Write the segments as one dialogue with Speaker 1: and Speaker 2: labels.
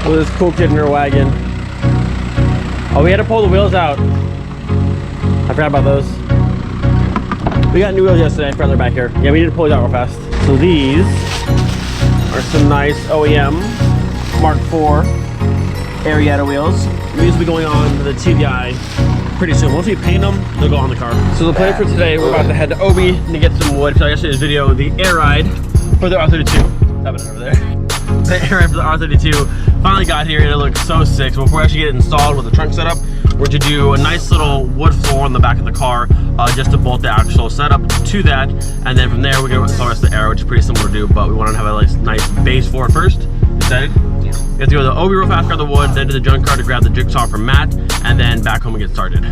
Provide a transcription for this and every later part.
Speaker 1: with this cool kid in her wagon. Oh, we had to pull the wheels out. I forgot about those. We got new wheels yesterday. I forgot they're back here. Yeah, we need to pull these out real fast. So these are some nice OEM Mark IV Airride wheels. These will be going on to the TDI pretty soon. Once we paint them, they'll go on the car. So the plan for today, we're about to head to Obi to get some wood. So yesterday's video, the Airride for the R32. Have it over there. The Airride for the R32 finally got here and it looks so sick. So before we actually get it installed with the trunk setup, we're to do a nice little wood floor on the back of the car just to bolt the actual setup to that. And then from there, we're going to install the rest of the air, which is pretty similar to do, but we want to have a nice base for it first. Excited? Yeah. We have to go to the Obi real fast, grab the wood, then to the junkyard to grab the jigsaw from Matt, and then back home and get started.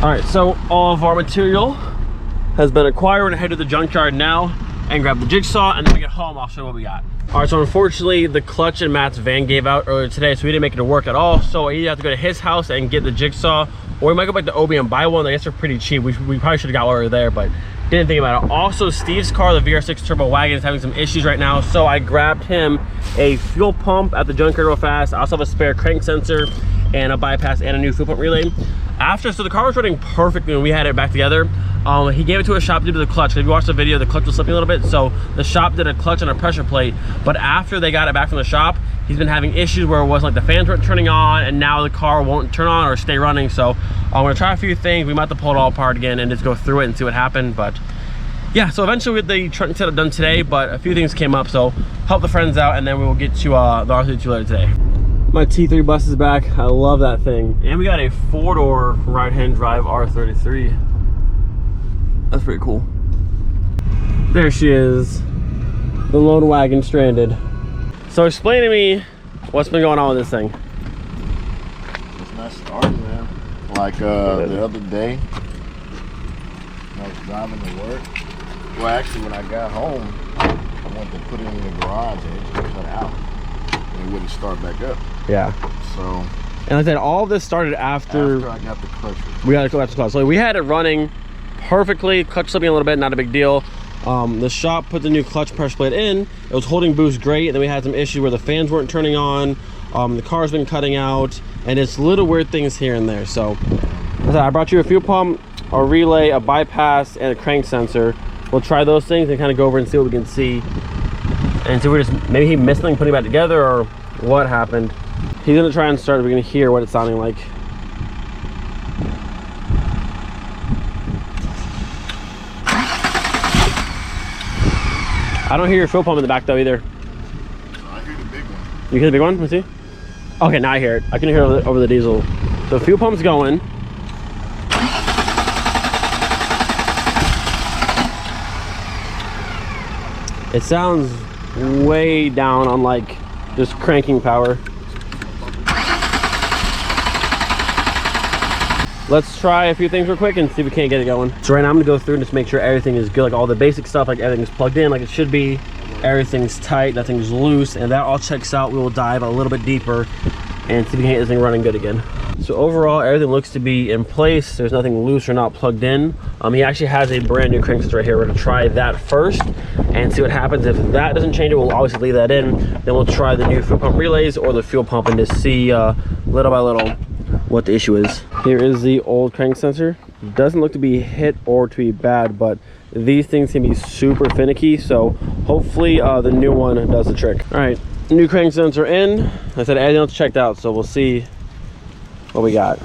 Speaker 1: All right, so all of our material has been acquired. We're gonna head to the junkyard now and grab the jigsaw, and then we get home, I'll show you what we got. All right, so unfortunately, the clutch in Matt's van gave out earlier today, so we didn't make it to work at all. So I either have to go to his house and get the jigsaw, or we might go back to Obi and buy one. I guess they're pretty cheap. We probably should have got one over there, but didn't think about it. Also, Steve's car, the VR6 Turbo Wagon, is having some issues right now, so I grabbed him a fuel pump at the junkyard real fast. I also have a spare crank sensor and a bypass and a new fuel pump relay. So the car was running perfectly when we had it back together. He gave it to a shop due to the clutch. If you watch the video, the clutch was slipping a little bit, so the shop did a clutch and a pressure plate, but after they got it back from the shop, he's been having issues where it wasn't like the fans weren't turning on, and now the car won't turn on or stay running. So I'm gonna try a few things. We might have to pull it all apart again and just go through it and see what happened. But yeah, so eventually we get the trunk setup done today, but a few things came up, so help the friends out, and then we will get to the R32 later today. My T3 bus is back. I love that thing. And we got a 4-door right-hand drive R33. That's pretty cool. There she is, the lone wagon stranded. So explain to me what's been going on with this thing.
Speaker 2: It's not starting, man. Like the other day, I was driving to work. Well, actually, when I got home, I went to put it in the garage and it just cut out. And it wouldn't start back up.
Speaker 1: Yeah.
Speaker 2: So.
Speaker 1: And like I said, all of this started after
Speaker 2: I got the clutch.
Speaker 1: We got to go after the clutch. So we had it running perfectly, clutch slipping a little bit, not a big deal. The shop put the new clutch pressure plate in. It was holding boost great, and then we had some issues where the fans weren't turning on. The car's been cutting out, and it's little weird things here and there. So I brought you a fuel pump, a relay, a bypass, and a crank sensor. We'll try those things and kind of go over and see what we can see. And so we're just, maybe he missed something putting it back together, or what happened. He's gonna try and start it. We're gonna hear what it's sounding like. I don't hear your fuel pump in the back though either.
Speaker 2: I hear the big one.
Speaker 1: You hear the big one? Let's see. Okay, now I hear it. I can hear it over the diesel. So fuel pump's going. It sounds way down on like just cranking power. Let's try a few things real quick and see if we can't get it going. So right now I'm gonna go through and just make sure everything is good, like all the basic stuff, like everything's plugged in like it should be, everything's tight, nothing's loose, and that all checks out. We will dive a little bit deeper and see if we can get this thing running good again. So overall, everything looks to be in place. There's nothing loose or not plugged in. He actually has a brand new crank sensor right here. We're gonna try that first and see what happens. If that doesn't change it, we'll obviously leave that in. Then we'll try the new fuel pump relays or the fuel pump and just see little by little what the issue is. Here is the old crank sensor. Doesn't look to be hit or to be bad, but these things can be super finicky, so hopefully the new one does the trick. All right, new crank sensor in. I said everything else checked out, so we'll see what we got.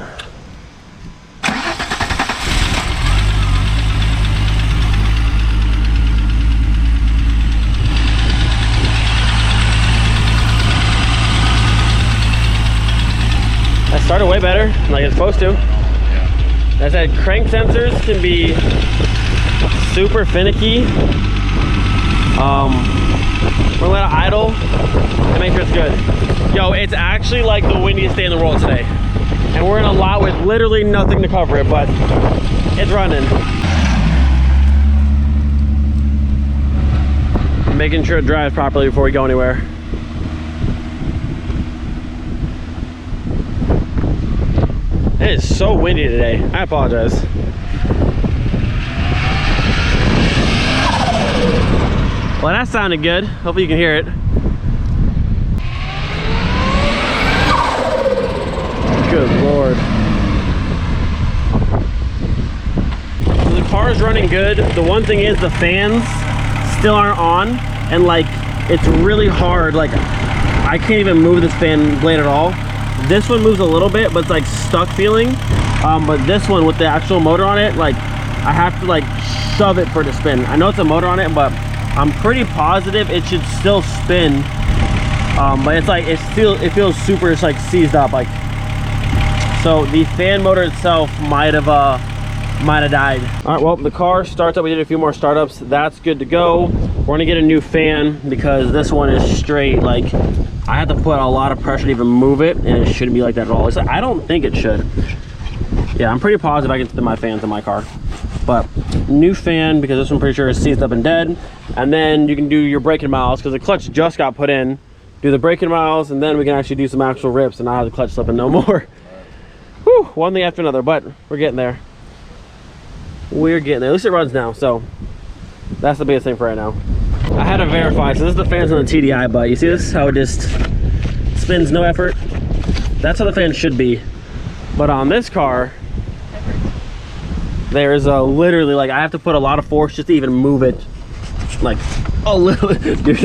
Speaker 1: That started way better, like it's supposed to. Yeah. I said crank sensors can be super finicky. We're gonna let it idle and make sure it's good. Yo, it's actually like the windiest day in the world today. And we're in a lot with literally nothing to cover it, but it's running. Making sure it drives properly before we go anywhere. It is so windy today. I apologize. Well, that sounded good. Hopefully you can hear it. Good Lord. So the car is running good. The one thing is the fans still aren't on, and like it's really hard. Like I can't even move this fan blade at all. This one moves a little bit, but it's like stuck feeling. But this one with the actual motor on it, like I have to like shove it for it to spin. I know it's a motor on it, but I'm pretty positive it should still spin. But it's like it feels super just like seized up. Like, so the fan motor itself might have died. All right, well, the car starts up. We did a few more startups. That's good to go. We're gonna get a new fan because this one is straight. Like I had to put a lot of pressure to even move it, and it shouldn't be like that at all. It's like, I don't think it should. Yeah, I'm pretty positive I can spin my fans in my car. But new fan, because this one I'm pretty sure is seized up and dead. And then you can do your braking miles because the clutch just got put in. Do the braking miles, and then we can actually do some actual rips and not have the clutch slipping no more. Whew, one thing after another, but we're getting there. We're getting there. At least it runs now, so that's the biggest thing for right now. I had to verify, so this is the fans on the TDI, but you see this? How it just spins, no effort? That's how the fan should be. But on this car, there's a literally, like I have to put a lot of force just to even move it. Like a little, dude,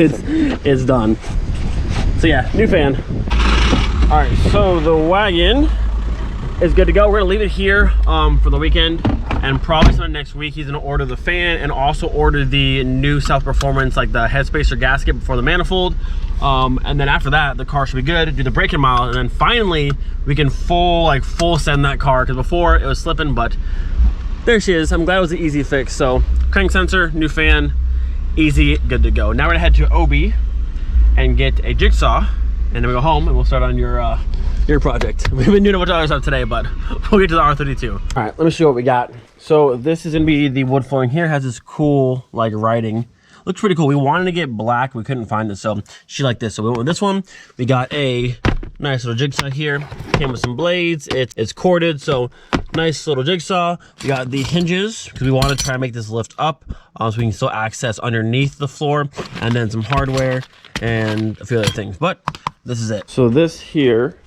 Speaker 1: it's done. So yeah, new fan. All right, so the Wagon is good to go. We're gonna leave it here for the weekend, and probably sometime next week he's gonna order the fan and also order the new South Performance, like the head spacer gasket before the manifold. And then after that, the car should be good. Do the braking mile, and then finally we can full send that car, because before it was slipping, but there she is. I'm glad it was an easy fix. So crank sensor, new fan, easy, good to go. Now we're gonna head to OB and get a jigsaw, and then we go home and we'll start on your project. We've been doing a bunch of other stuff today, but we'll get to the R32. All right, let me show you what we got. So this is gonna be the wood flooring here. It has this cool like writing. Looks pretty cool. We wanted to get black, we couldn't find it, so she liked this. So we went with this one. We got a nice little jigsaw here. Came with some blades. It's corded, so nice little jigsaw. We got the hinges because we want to try and make this lift up, so we can still access underneath the floor, and then some hardware and a few other things. But this is it. So this here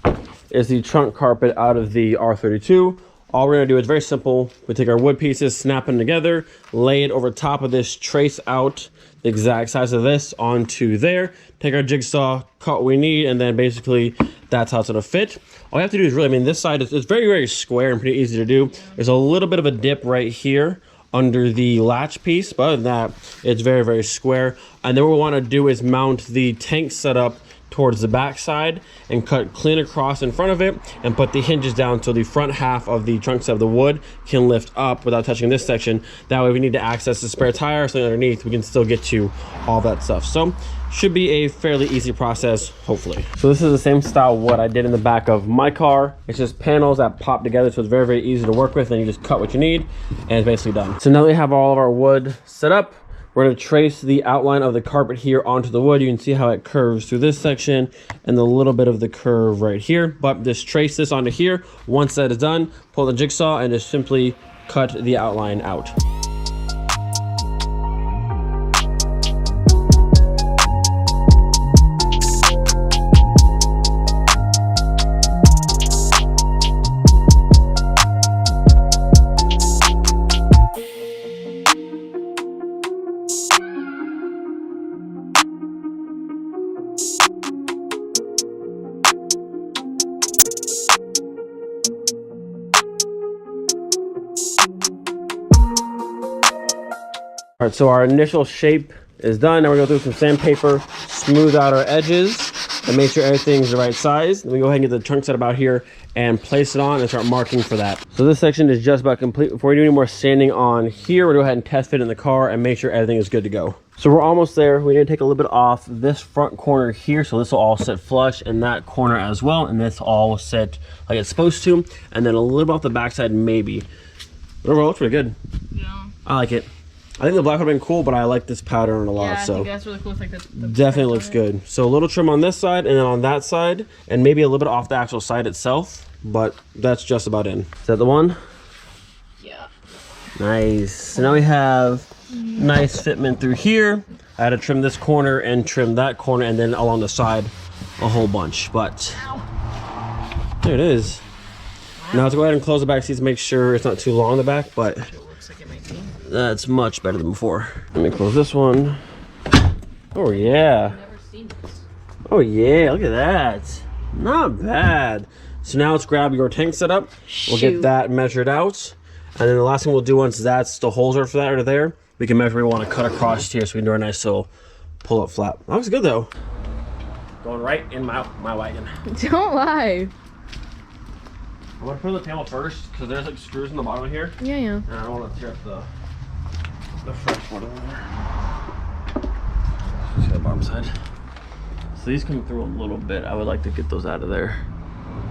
Speaker 1: is the trunk carpet out of the R32. All we're gonna do is very simple. We take our wood pieces, snap them together, lay it over top of this, trace out the exact size of this onto there, take our jigsaw, cut what we need, and then basically that's how it's gonna fit. All you have to do is really, I mean, this side is very, very square and pretty easy to do. There's a little bit of a dip right here under the latch piece, but other than that, it's very, very square. And then what we wanna do is mount the tank setup towards the back side and cut clean across in front of it, and put the hinges down so the front half of the trunk set of the wood can lift up without touching this section. That way, if we need to access the spare tire or something underneath, we can still get to all that stuff. So should be a fairly easy process, hopefully. So this is the same style wood I did in the back of my car. It's just panels that pop together, so it's very, very easy to work with, and you just cut what you need and it's basically done. So now that we have all of our wood set up, we're going to trace the outline of the carpet here onto the wood. You can see how it curves through this section and a little bit of the curve right here. But just trace this onto here. Once that is done, pull the jigsaw and just simply cut the outline out. All right, so our initial shape is done. Now we're gonna go through some sandpaper, smooth out our edges, and make sure everything's the right size. Then we go ahead and get the trunk set about here and place it on and start marking for that. So this section is just about complete. Before we do any more sanding on here, we'll go ahead and test fit in the car and make sure everything is good to go. So we're almost there. We need to take a little bit off this front corner here, so this will all sit flush, and that corner as well, and this all will sit like it's supposed to, and then a little bit off the backside maybe. But overall, it's pretty good. Yeah. I like it. I think the black would have been cool, but I like this pattern a lot.
Speaker 3: Yeah, I
Speaker 1: so
Speaker 3: think that's really cool. It's like the
Speaker 1: definitely looks good. So a little trim on this side and then on that side, and maybe a little bit off the actual side itself, but that's just about in. Is that the one?
Speaker 3: Yeah.
Speaker 1: Nice. So now we have nice fitment through here. I had to trim this corner and trim that corner, and then along the side a whole bunch, but there it is. Now let's go ahead and close the back seats, make sure it's not too long in the back, but
Speaker 3: It looks like it might be.
Speaker 1: that's much better than before. Let me close this one. Oh yeah.
Speaker 3: Never seen this.
Speaker 1: Oh yeah, look at that. Not bad. So now let's grab your tank setup. We'll get that measured out. And then the last thing we'll do once that's the holes are for that are there, we can measure where we want to cut across here so we can do our nice little pull up flap. That looks good though. Going right in my wagon.
Speaker 3: Don't lie.
Speaker 1: I'm gonna put the panel first because there's like screws in the bottom here.
Speaker 3: Yeah, yeah.
Speaker 1: And I don't want to tear up the fresh one over there. See the bottom side. So these come through a little bit. I would like to get those out of there.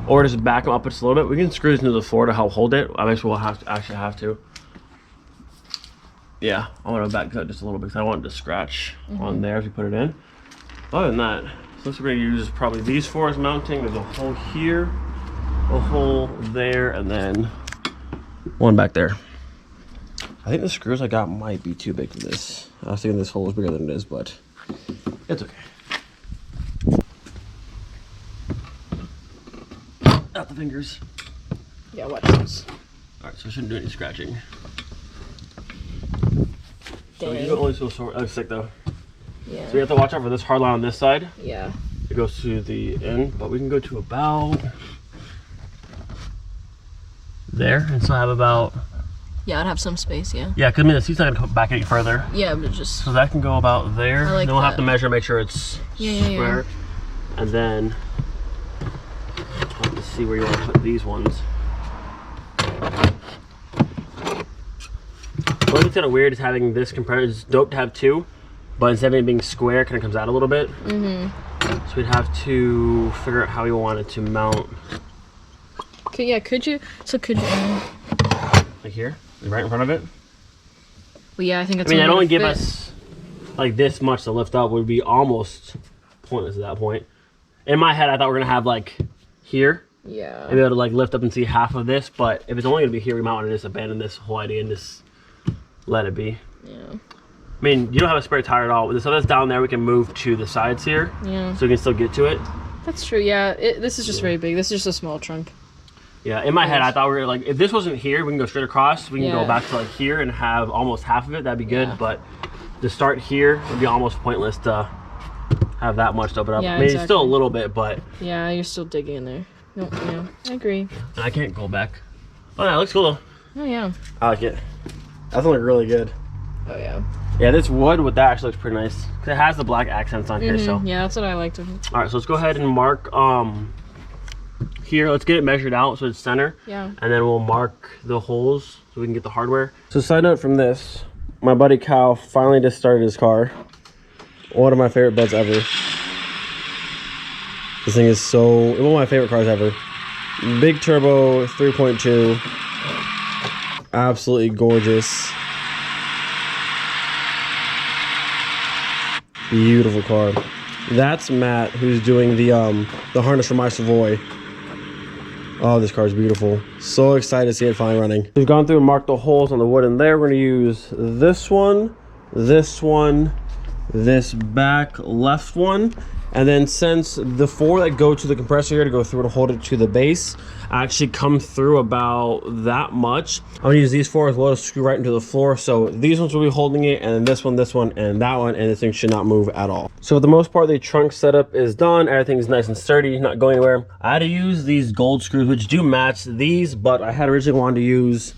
Speaker 1: Or just back them up just a little bit. We can screw these into the floor to help hold it. I guess we'll actually have to. Yeah, I want to back cut just a little bit because I want it to scratch on there as we put it in. Other than that, so what we're going to use is probably these four as mounting. There's a hole here, a hole there, and then one back there. I think the screws I got might be too big for this. I was thinking this hole is bigger than it is, but it's okay. Out the fingers.
Speaker 3: Yeah, watch this.
Speaker 1: Alright, so I shouldn't do any scratching. So
Speaker 3: Dang.
Speaker 1: you can only so sort. Looks sick though.
Speaker 3: Yeah.
Speaker 1: So you have to watch out for this hard line on this side.
Speaker 3: Yeah.
Speaker 1: It goes to the end, but we can go to about there, and so I have about.
Speaker 3: Yeah, I'd have some space, yeah.
Speaker 1: Yeah, because I mean the seat's not gonna come back any further.
Speaker 3: Yeah, but just...
Speaker 1: So that can go about there.
Speaker 3: I like
Speaker 1: then we'll have
Speaker 3: that.
Speaker 1: to measure, make sure it's square, and then we'll have to see where you want to put these ones. What looks kind of weird is having this compressor. It's dope to have two, but instead of it being square, it kind of comes out a little bit. So we'd have to figure out how we want it to mount.
Speaker 3: Could you? So could you?
Speaker 1: Like here, right in front of it.
Speaker 3: Well, yeah, I think it's.
Speaker 1: I mean, it'd only give us like this much to lift up. Would be almost pointless at that point. In my head, I thought we were gonna have like here.
Speaker 3: Yeah.
Speaker 1: And be able to like lift up and see half of this, but if it's only gonna be here, we might want to just abandon this whole idea and just let it be.
Speaker 3: Yeah.
Speaker 1: I mean, you don't have a spare tire at all. So that's down there. We can move to the sides here.
Speaker 3: Yeah.
Speaker 1: So we can still get to it.
Speaker 3: That's true. Yeah. This is just very big. This is just a small trunk.
Speaker 1: Yeah. In my head, I thought we were like, if this wasn't here, we can go straight across. We can go back to like here and have almost half of it. That'd be good.
Speaker 3: Yeah.
Speaker 1: But to start here would be almost pointless to have that much to open up.
Speaker 3: Yeah,
Speaker 1: I mean,
Speaker 3: exactly.
Speaker 1: it's still a little bit, but.
Speaker 3: Yeah, you're still digging in there. No, yeah, I agree.
Speaker 1: And I can't go back. Oh, yeah, it looks cool though.
Speaker 3: Oh yeah.
Speaker 1: I like it. That's looking really good.
Speaker 3: Oh yeah.
Speaker 1: Yeah, this wood with that actually looks pretty nice. 'Cause it has the black accents on here, so.
Speaker 3: Yeah, that's what I liked of it.
Speaker 1: All right, so let's go ahead and mark here. Let's get it measured out so it's center.
Speaker 3: Yeah.
Speaker 1: And then we'll mark the holes so we can get the hardware. So side note from this, my buddy Kyle finally just started his car. One of my favorite beds ever. This thing is one of my favorite cars ever. Big turbo 3.2. Absolutely gorgeous. Beautiful car. That's Matt, who's doing the harness for my Savoy. Oh, this car is beautiful. So excited to see it finally running. We've gone through and marked the holes on the wood in there. We're gonna use this one, this back left one. And then since the four that go to the compressor here to go through and hold it to the base actually come through about that much, I'm gonna use these four as well to screw right into the floor. So these ones will be holding it, and then this one, and that one, and this thing should not move at all. So for the most part, the trunk setup is done. Everything's nice and sturdy, not going anywhere. I had to use these gold screws, which do match these, but I had originally wanted to use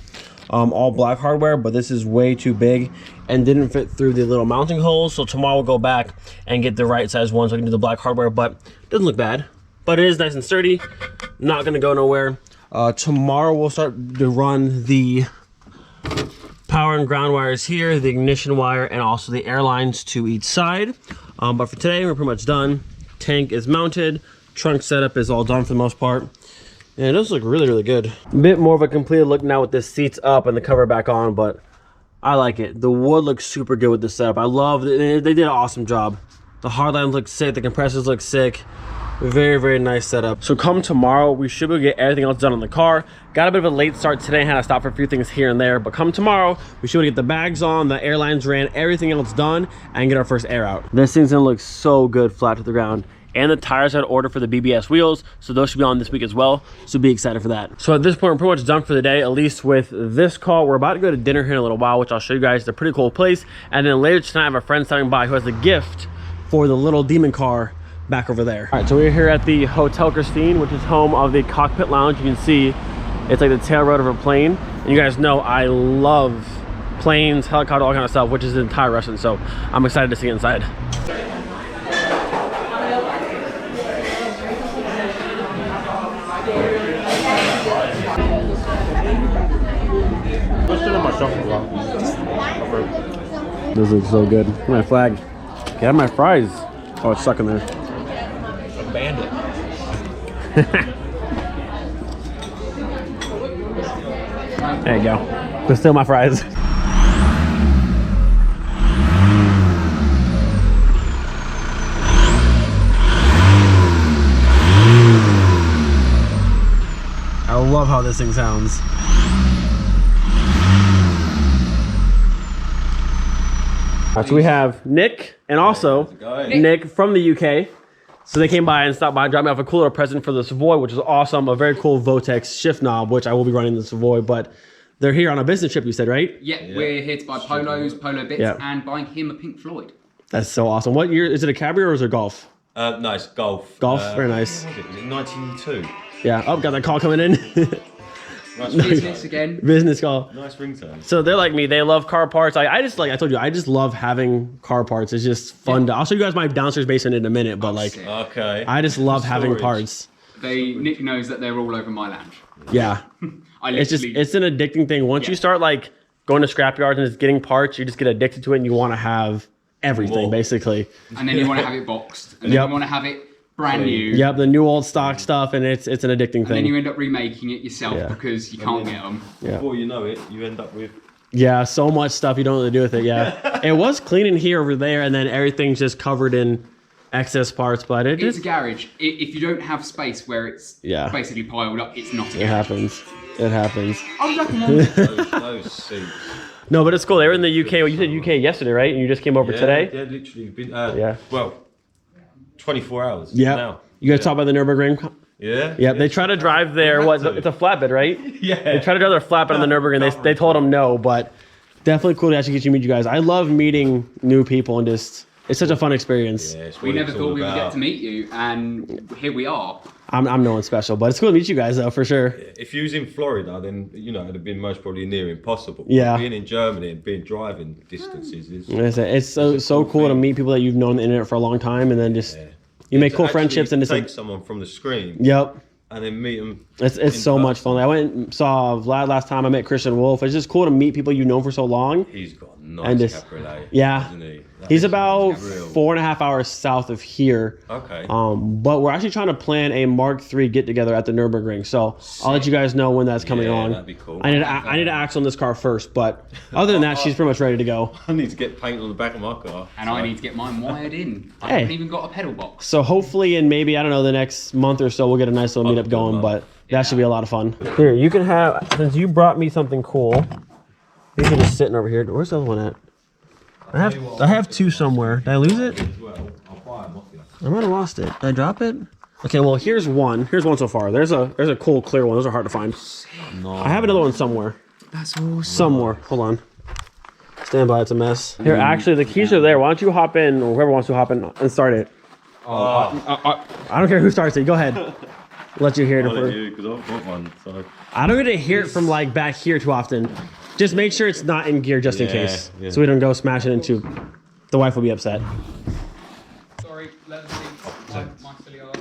Speaker 1: all black hardware, but this is way too big and didn't fit through the little mounting holes. So tomorrow we'll go back and get the right size one so I can do the black hardware, but it doesn't look bad. But it is nice and sturdy, not gonna go nowhere. Tomorrow we'll start to run the power and ground wires here, the ignition wire, and also the air lines to each side. But for today, we're pretty much done. Tank is mounted, trunk setup is all done for the most part. And it does look really, really good. A bit more of a completed look now with the seats up and the cover back on, but I like it. The wood looks super good with this setup. I love it. They did an awesome job. The hardlines look sick. The compressors look sick. Very, very nice setup. So come tomorrow, we should be able to get everything else done on the car. Got a bit of a late start today. Had to stop for a few things here and there. But come tomorrow, we should be able to get the bags on, the airlines ran, everything else done, and get our first air out. This thing's gonna look so good flat to the ground. And the tires I had ordered for the BBS wheels, so those should be on this week as well. So be excited for that. So at this point, we're pretty much done for the day, at least with this call. We're about to go to dinner here in a little while, which I'll show you guys. It's a pretty cool place. And then later tonight, I have a friend stopping by who has a gift for the little demon car back over there. All right, so we're here at the Hotel Christine, which is home of the cockpit lounge. You can see it's like the tail rotor of a plane. And you guys know I love planes, helicopter, all kind of stuff, which is the entire restaurant. So I'm excited to see inside. This looks so good. Look at my flag. Get my fries. Oh, it's stuck in there.
Speaker 4: A bandit.
Speaker 1: There you go. But still my fries. I love how this thing sounds. So we have Nick and also Nick from the UK. So they came by and stopped by, dropped me off a cool little present for the Savoy, which is awesome. A very cool Votex shift knob, which I will be running the Savoy. But they're here on a business trip, you said, right?
Speaker 5: Yeah, we're here to buy polos, polo bits, and buying him a Pink Floyd.
Speaker 1: That's so awesome. What year? Is it a Cabrio or is it golf?
Speaker 4: No, it's golf.
Speaker 1: Golf, very nice.
Speaker 4: Was it 92?
Speaker 1: Yeah. Oh, got that call coming in.
Speaker 4: Nice
Speaker 5: Business again.
Speaker 1: Business call.
Speaker 4: Nice ringtone.
Speaker 1: So they're like me. They love car parts. I just like I told you. I just love having car parts. It's just fun. I'll show you guys my downstairs basement in a minute. But like,
Speaker 4: okay.
Speaker 1: I just love having parts.
Speaker 5: Nick knows that they're all over my lounge.
Speaker 1: Yeah. It's an addicting thing. Once you start like going to scrapyards and just getting parts, you just get addicted to it, and you want to have everything basically.
Speaker 5: And then you want to have it boxed, and then you want to have it brand new.
Speaker 1: Yep, the new old stock stuff, and it's an addicting thing.
Speaker 5: And then you end up remaking it yourself because you can't get them.
Speaker 4: Before you know it, you end up with
Speaker 1: so much stuff you don't know what to do with it. Yeah, it was clean in here over there, and then everything's just covered in excess parts. But
Speaker 5: it's a garage. If you don't have space where it's basically piled up, it's not a garage.
Speaker 1: It happens.
Speaker 5: I recommend
Speaker 4: those suits.
Speaker 1: No, but it's cool. They were in the UK. Well, you said UK yesterday, right? And you just came over today.
Speaker 4: Yeah, literally been. Well, 24 hours.
Speaker 1: Yeah.
Speaker 4: Now.
Speaker 1: You guys talk about the Nürburgring?
Speaker 4: Yeah.
Speaker 1: Yeah. They try to drive there. It's a flatbed, right?
Speaker 4: Yeah.
Speaker 1: They try to drive their flatbed on the Nürburgring. They told them no, but definitely cool to actually get you meet you guys. I love meeting new people and just it's such a fun experience.
Speaker 4: Yeah,
Speaker 5: we never thought we would get to meet you, and here we are.
Speaker 1: I'm no one special, but it's cool to meet you guys though, for sure.
Speaker 4: If you was in Florida, then it'd have been most probably near impossible.
Speaker 1: Yeah.
Speaker 4: But being in Germany and being driving distances is.
Speaker 1: It's so cool to meet people that you've known on the internet for a long time, and then just you make cool friendships and just
Speaker 4: take someone from the screen.
Speaker 1: Yep.
Speaker 4: And then meet them.
Speaker 1: It's so much fun. I went and saw Vlad last time. I met Christian Wolf. It's just cool to meet people you've known for so long.
Speaker 4: He's got a nice cabriolet.
Speaker 1: Yeah.
Speaker 4: Isn't he?
Speaker 1: He's about 4.5 hours south of here.
Speaker 4: Okay.
Speaker 1: But we're actually trying to plan a Mark III get together at the Nürburgring. So I'll let you guys know when that's coming on.
Speaker 4: That'd be cool.
Speaker 1: I need to axe on this car first, but other than that, she's pretty much ready to go.
Speaker 4: I need to get paint on the back of my car.
Speaker 5: And I need to get mine wired in. I haven't even got a pedal box.
Speaker 1: So hopefully in maybe, I don't know, the next month or so, we'll get a nice little meetup going, but that should be a lot of fun. Here, you can have, since you brought me something cool, these are just sitting over here. Where's the other one at? I have two somewhere. Did I lose it? I might have lost it. Did I drop it? Okay, well here's one. Here's one so far. There's a cool clear one. Those are hard to find. No. I have another one somewhere.
Speaker 5: That's awesome.
Speaker 1: Somewhere. Hold on. Stand by. It's a mess. Here, actually, the keys are there. Why don't you hop in, or whoever wants to hop in and start it? I don't care who starts it. Go ahead. Let you hear it.
Speaker 4: I'll let you, because I've got one. So.
Speaker 1: I don't get to hear it from like back here too often. Just make sure it's not in gear just in case. Yeah. So we don't go smash it into. The wife will be upset.
Speaker 5: Sorry, let them see my silly art.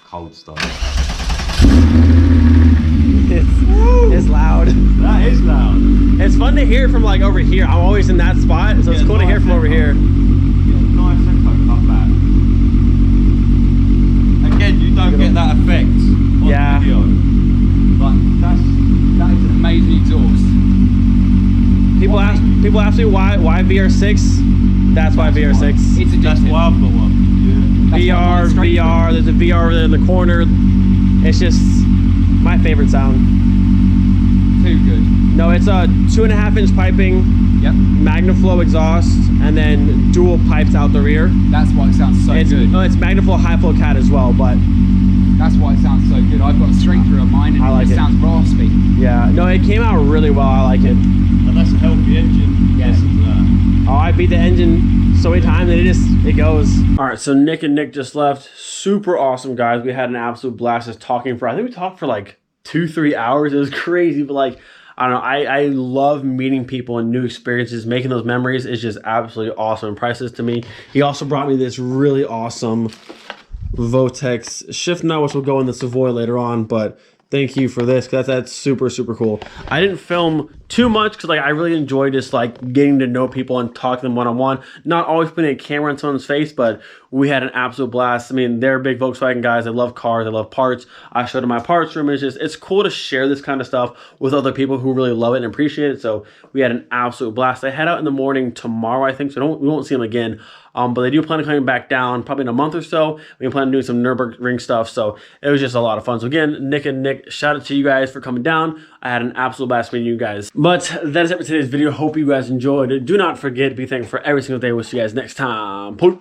Speaker 4: Cold stuff.
Speaker 1: It's loud.
Speaker 4: That is loud.
Speaker 1: It's fun to hear from like over here. I'm always in that spot, so it's cool to hear from over here.
Speaker 4: Nice echo cut back. Again, you don't get that effect on the video.
Speaker 5: That is an amazing exhaust.
Speaker 1: People ask me why VR6. That's why VR6.
Speaker 5: It's a
Speaker 6: That's why I've got one.
Speaker 1: VR, VR. There's a VR over there in the corner. It's just my favorite sound.
Speaker 5: Too good.
Speaker 1: No, it's a 2.5-inch piping.
Speaker 5: Yep.
Speaker 1: Magnaflow exhaust, and then dual pipes out the rear.
Speaker 5: That's why it sounds so good.
Speaker 1: No, it's Magnaflow high flow cat as well, but
Speaker 5: that's why it sounds so good. I've got a straight through of mine, and
Speaker 1: I like
Speaker 5: it
Speaker 1: it.
Speaker 5: sounds raspy.
Speaker 1: Yeah, no, it came out really well. I like it.
Speaker 6: And that's a healthy engine.
Speaker 5: Yeah.
Speaker 6: Listen to that.
Speaker 1: Oh, I beat the engine so many times and it goes. All right, so Nick and Nick just left. Super awesome guys. We had an absolute blast just talking for, I think we talked for like 2-3 hours. It was crazy, but like, I don't know, I love meeting people and new experiences. Making those memories is just absolutely awesome and priceless to me. He also brought me this really awesome Votex shift nut, which will go in the Savoy later on, but thank you for this, because that's super, super cool. I didn't film too much because like I really enjoy just like getting to know people and talk to them one-on-one. Not always putting a camera in someone's face, but we had an absolute blast. I mean, they're big Volkswagen guys. I love cars. I love parts. I showed them my parts room. It's cool to share this kind of stuff with other people who really love it and appreciate it. So we had an absolute blast. They head out in the morning tomorrow, I think, so we won't see them again. But they do plan on coming back down probably in a month or so. We plan on doing some Nürburgring stuff. So it was just a lot of fun. So again, Nick and Nick, shout out to you guys for coming down. I had an absolute blast meeting you guys. But that is it for today's video. Hope you guys enjoyed it. Do not forget to be thankful for every single day. We'll see you guys next time. Peace.